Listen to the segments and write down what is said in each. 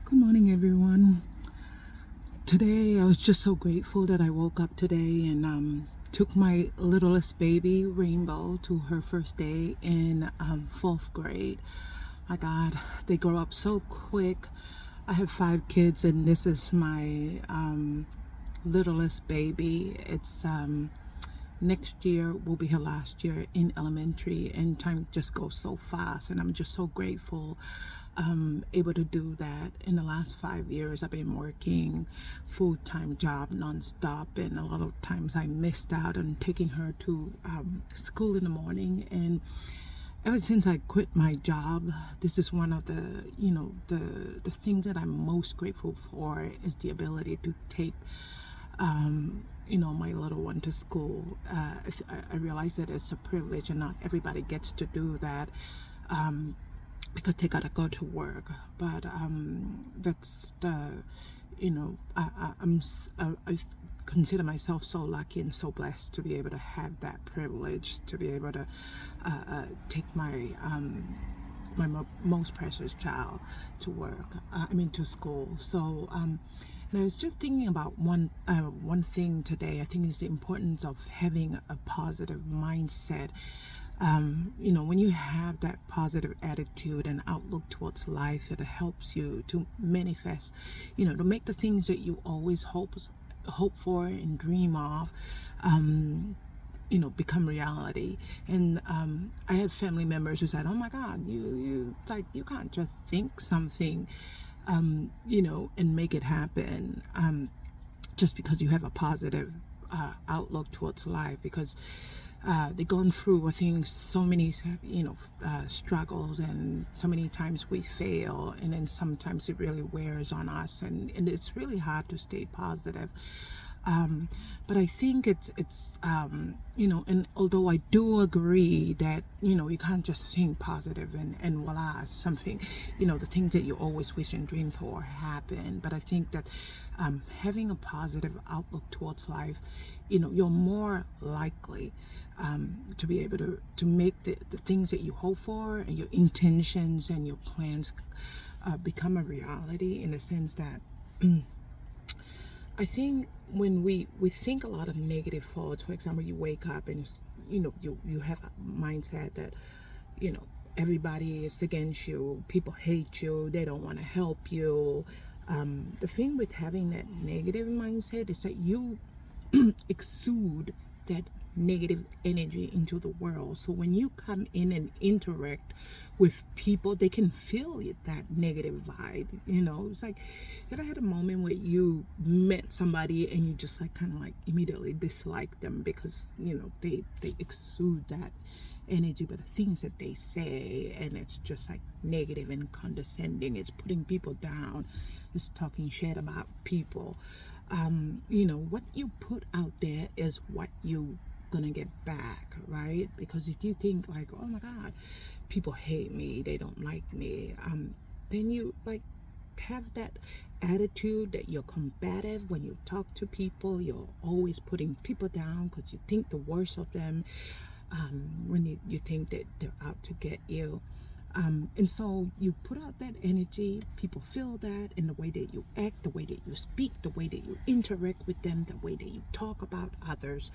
Good morning, everyone. Today, I was just so grateful that I woke up today and took my littlest baby, Rainbow, to her first day in fourth grade. My God, they grow up so quick. I have 5 kids, and this is my littlest baby. It's next year will be her last year in elementary, and time just goes so fast, and I'm just so grateful able to do that. In the last 5 years I've been working full-time job nonstop, and a lot of times I missed out on taking her to school in the morning. And ever since I quit my job, this is one of the things that I'm most grateful for, is the ability to take my little one to school. I realize that it's a privilege, and not everybody gets to do that because they gotta go to work. But that's the, I consider myself so lucky and so blessed to be able to have that privilege, to be able to take my most precious child to work. To school. So, and I was just thinking about one thing today. I think it's the importance of having a positive mindset. When you have that positive attitude and outlook towards life, it helps you to manifest, to make the things that you always hope for and dream of, become reality. And I have family members who said, "Oh my God, you can't just think something, and make it happen, just because you have a positive outlook towards life." Because they've gone through, I think, so many, struggles, and so many times we fail, and then sometimes it really wears on us, and it's really hard to stay positive. But I think it's and although I do agree that you can't just think positive and voila, something, the things that you always wish and dream for happen. But I think that having a positive outlook towards life, you're more likely to be able to make the things that you hope for, and your intentions and your plans become a reality, in the sense that I think when we think a lot of negative thoughts. For example, you wake up and you have a mindset that everybody is against you, people hate you, they don't want to help you. The thing with having that negative mindset is that you exude that negative energy into the world. So when you come in and interact with people, they can feel it, that negative vibe. It's like, have I had a moment where you met somebody and you just like kind of like immediately dislike them because they exude that energy, but the things that they say, and it's just like negative and condescending, it's putting people down, it's talking shit about people. What you put out there is what you gonna get back, right? Because if you think like, oh my God, people hate me, they don't like me, then you like have that attitude that you're combative when you talk to people. You're always putting people down because you think the worst of them, when you think that they're out to get you. And so you put out that energy, people feel that in the way that you act, the way that you speak, the way that you interact with them, the way that you talk about others.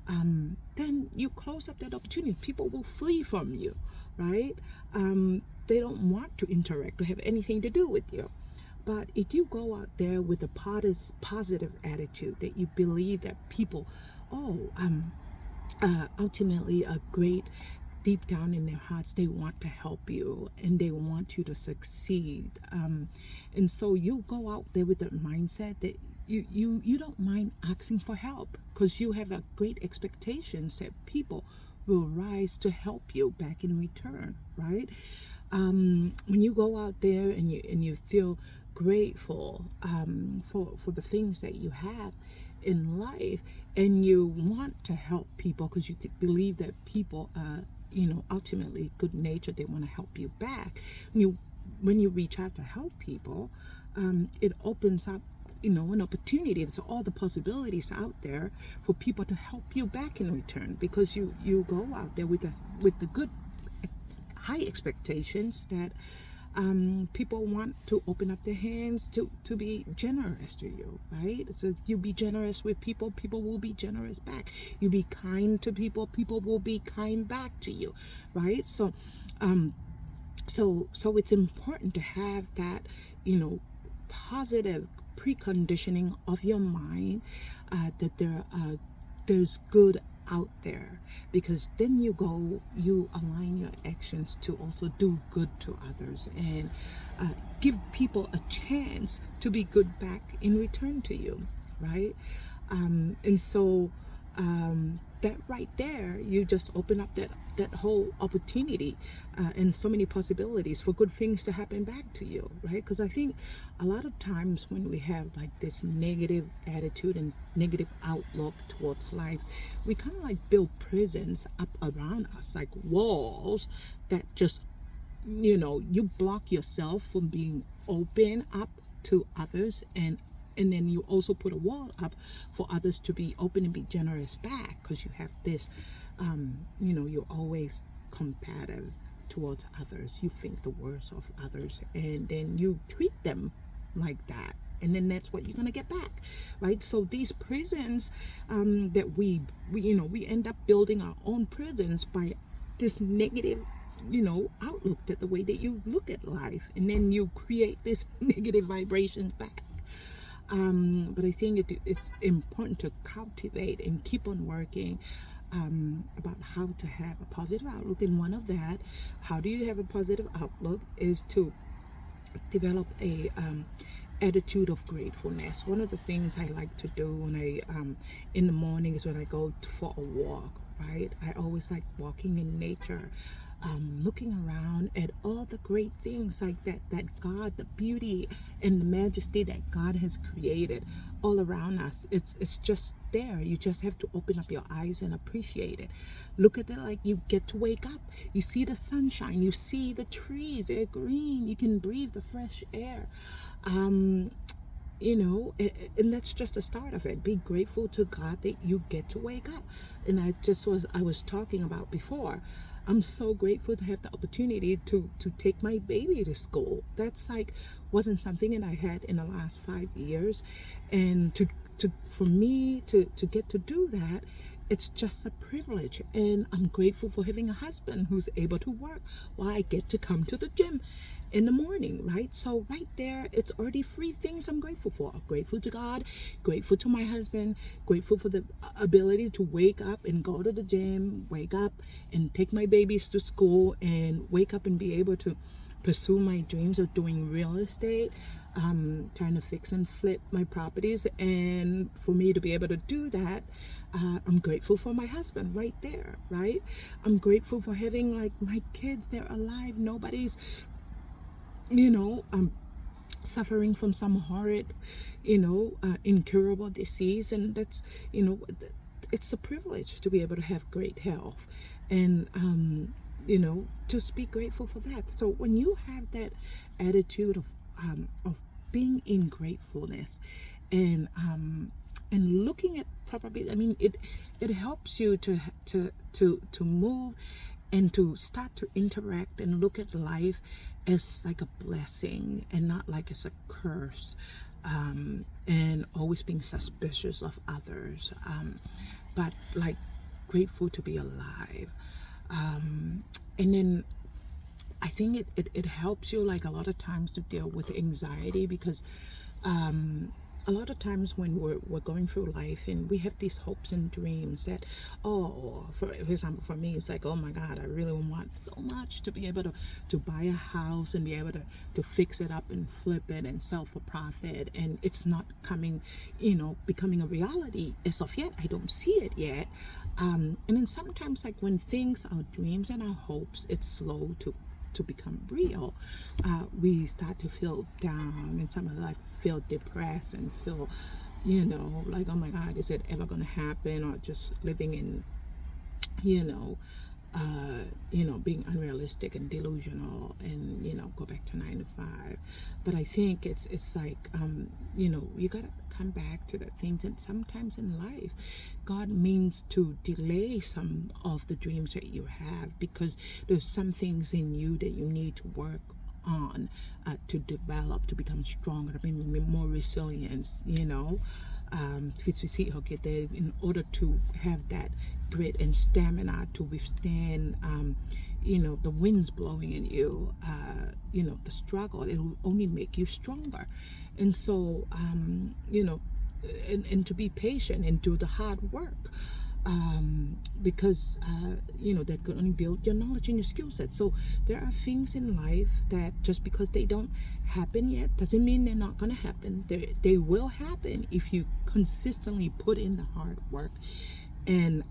Then you close up that opportunity. People will flee from you, right? They don't want to interact or have anything to do with you. But if you go out there with a positive attitude, that you believe that people, ultimately a great, deep down in their hearts, they want to help you and they want you to succeed. And so you go out there with the mindset that you don't mind asking for help, because you have a great expectations that people will rise to help you back in return, right? When you go out there and you feel grateful for the things that you have in life, and you want to help people because you believe that people are ultimately good natured, they want to help you back. When you reach out to help people, it opens up an opportunity. There's all the possibilities out there for people to help you back in return, because you go out there with the good high expectations that People want to open up their hands to be generous to you, right? So you be generous with people, people will be generous back. You be kind to people, people will be kind back to you, right? So it's important to have that, positive preconditioning of your mind, that there's good out there, because then you align your actions to also do good to others, and give people a chance to be good back in return to you, right? And so that right there, you just open up that whole opportunity, and so many possibilities for good things to happen back to you, right? Because I think a lot of times when we have like this negative attitude and negative outlook towards life, we kind of like build prisons up around us, like walls that just, you block yourself from being open up to others, and then you also put a wall up for others to be open and be generous back, because you have this, you're always combative towards others. You think the worst of others, and then you treat them like that, and then that's what you're gonna get back, right? So these prisons, that we end up building our own prisons by this negative, outlook, that the way that you look at life, and then you create this negative vibrations back. But I think it's important to cultivate and keep on working, about how to have a positive outlook. And one of that, how do you have a positive outlook, is to develop a attitude of gratefulness. One of the things I like to do when I in the morning is when I go for a walk, right? I always like walking in nature, looking around at all the great things like that God, the beauty and the majesty that God has created all around us. It's just there. You just have to open up your eyes and appreciate it. Look at it like you get to wake up. You see the sunshine. You see the trees. They're green. You can breathe the fresh air. And that's just the start of it. Be grateful to God that you get to wake up. And I was talking about before, I'm so grateful to have the opportunity to take my baby to school. That's like wasn't something that I had in the last 5 years, and for me to get to do that, it's just a privilege. And I'm grateful for having a husband who's able to work while I get to come to the gym in the morning, right? So right there, it's already 3 things I'm grateful for. I'm grateful to God, grateful to my husband, grateful for the ability to wake up and go to the gym, wake up and take my babies to school, and wake up and be able to pursue my dreams of doing real estate, trying to fix and flip my properties. And for me to be able to do that, I'm grateful for my husband right there, right? I'm grateful for having like my kids, they're alive. Nobody's, suffering from some horrid, incurable disease. And that's, it's a privilege to be able to have great health, and to be grateful for that. So when you have that attitude of being in gratefulness, and looking at probably, it helps you to move and to start to interact and look at life as like a blessing and not like as a curse, and always being suspicious of others, but like grateful to be alive. And then I think it helps you like a lot of times to deal with anxiety, because a lot of times when we're going through life and we have these hopes and dreams that, for example, for me, it's like, oh my God, I really want so much to be able to buy a house and be able to fix it up and flip it and sell for profit. And it's not becoming a reality as of yet. I don't see it yet. And then sometimes like when things, our dreams and our hopes, it's slow to become real, we start to feel down, and some of like feel depressed and feel, like, oh my God, is it ever going to happen? Or just living in, being unrealistic and delusional, and go back to 9 to 5. But I think it's like, you gotta come back to the things. And sometimes in life, God means to delay some of the dreams that you have, because there's some things in you that you need to work on to develop, to become stronger, to be more resilient, in order to have that grit and stamina to withstand the winds blowing in you, the struggle. It will only make you stronger. And so and to be patient and do the hard work, because that could only build your knowledge and your skill set. So there are things in life that just because they don't happen yet doesn't mean they're not going to happen. They will happen if you consistently put in the hard work and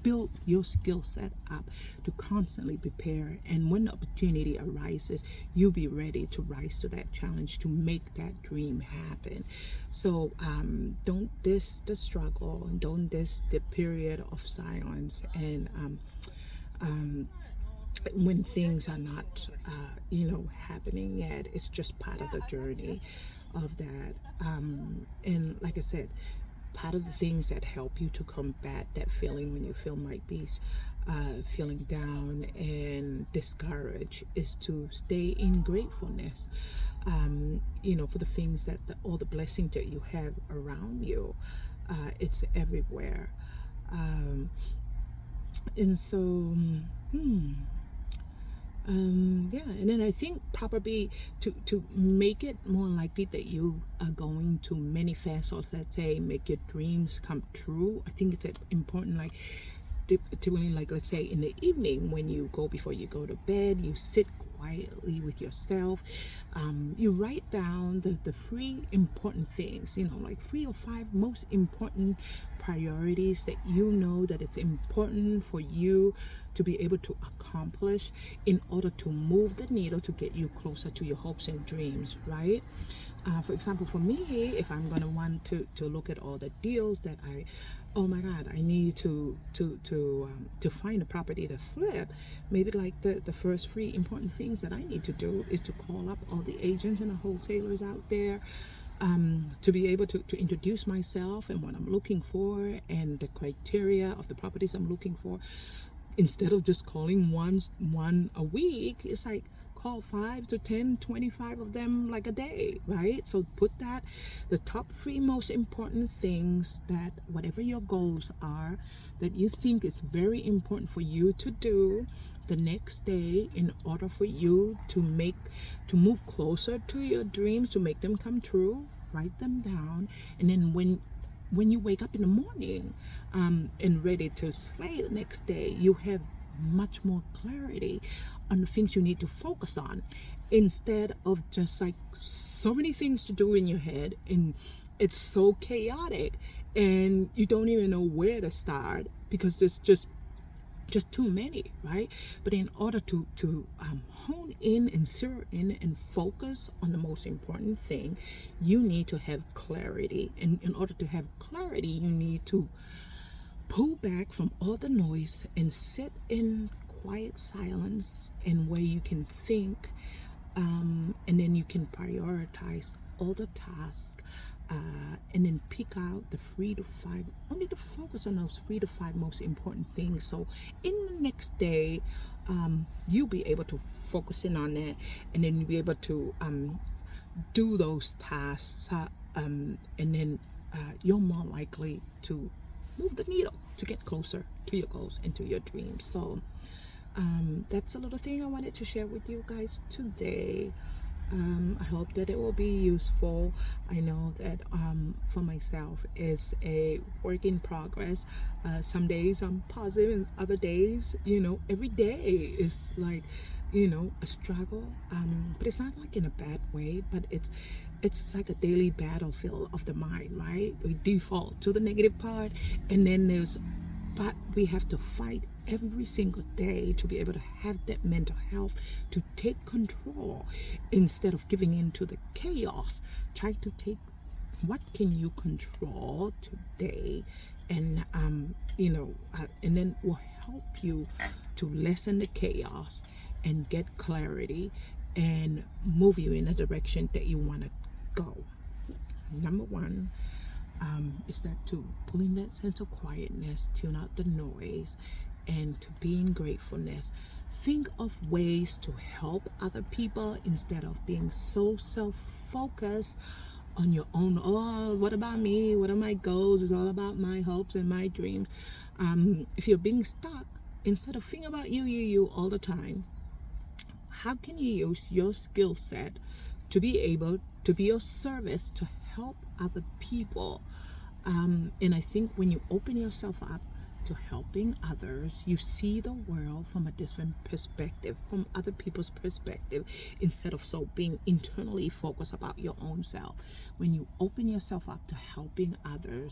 build your skill set up to constantly prepare, and when the opportunity arises, you'll be ready to rise to that challenge to make that dream happen. So don't diss the struggle, and don't diss the period of silence, and when things are not happening yet. It's just part of the journey of that. And like I said, part of the things that help you to combat that feeling when you feel might be feeling down and discouraged is to stay in gratefulness, for the things all the blessings that you have around you. It's everywhere. And so and then I think probably to make it more likely that you are going to manifest, or let's say make your dreams come true, I think it's important, like typically, like let's say in the evening before you go to bed, you sit quietly with yourself. You write down the three important things, like 3 or 5 most important priorities that that it's important for you to be able to accomplish in order to move the needle to get you closer to your hopes and dreams, right? For example, for me, if I'm gonna want to look at all the deals that oh my God, I need to find a property to flip, maybe like the first 3 important things that I need to do is to call up all the agents and the wholesalers out there, to be able to introduce myself and what I'm looking for and the criteria of the properties I'm looking for. Instead of just calling one a week, it's like call 5 to 10, 25 of them like a day, right? So put the top 3 most important things, that whatever your goals are, that you think is very important for you to do the next day in order for you to move closer to your dreams, to make them come true. Write them down, and then when you wake up in the morning and ready to slay the next day, you have much more clarity on the things you need to focus on, instead of just like so many things to do in your head, and it's so chaotic and you don't even know where to start because there's just too many, right? But in order to hone in and zero in and focus on the most important thing, you need to have clarity. And in order to have clarity, you need to pull back from all the noise and sit in quiet silence, and where you can think, and then you can prioritize all the tasks, and then pick out the 3 to 5, only to focus on those 3 to 5 most important things. So in the next day, you'll be able to focus in on that, and then you'll be able to do those tasks, and then you're more likely to move the needle to get closer to your goals and to your dreams. So that's a little thing I wanted to share with you guys today. I hope that it will be useful. I know that for myself, it's a work in progress. Some days I'm positive, and other days, every day is like, a struggle. But it's not like in a bad way, but it's like a daily battlefield of the mind, right? We default to the negative part, and then but we have to fight every single day to be able to have that mental health to take control instead of giving in to the chaos. Try to take what can you control today, and and then will help you to lessen the chaos and get clarity and move you in a direction that you want to go. Number 1 is that to pull in that sense of quietness, tune out the noise, and to be in gratefulness. think of ways to help other people instead of being so self-focused on your own. Oh, what about me? What are my goals? It's all about my hopes and my dreams. If you're being stuck, instead of thinking about you all the time, how can you use your skill set to be able to be of service to help other people? And I think when you open yourself up to helping others, you see the world from a different perspective, from other people's perspective, instead of so being internally focused about your own self. When you open yourself up to helping others,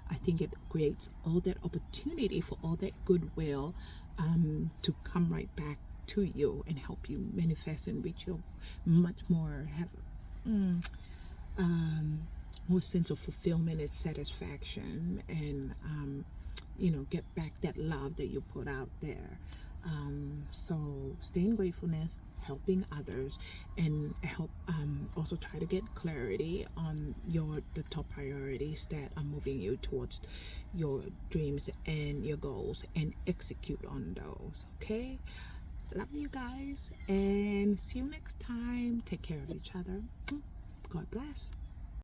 I think it creates all that opportunity for all that goodwill to come right back to you and help you manifest and reach your much more more sense of fulfillment and satisfaction, and get back that love that you put out there. So stay in gratefulness, helping others, and help also try to get clarity on the top priorities that are moving you towards your dreams and your goals, and execute on those. Okay, love you guys, and see you next time. Take care of each other. God bless.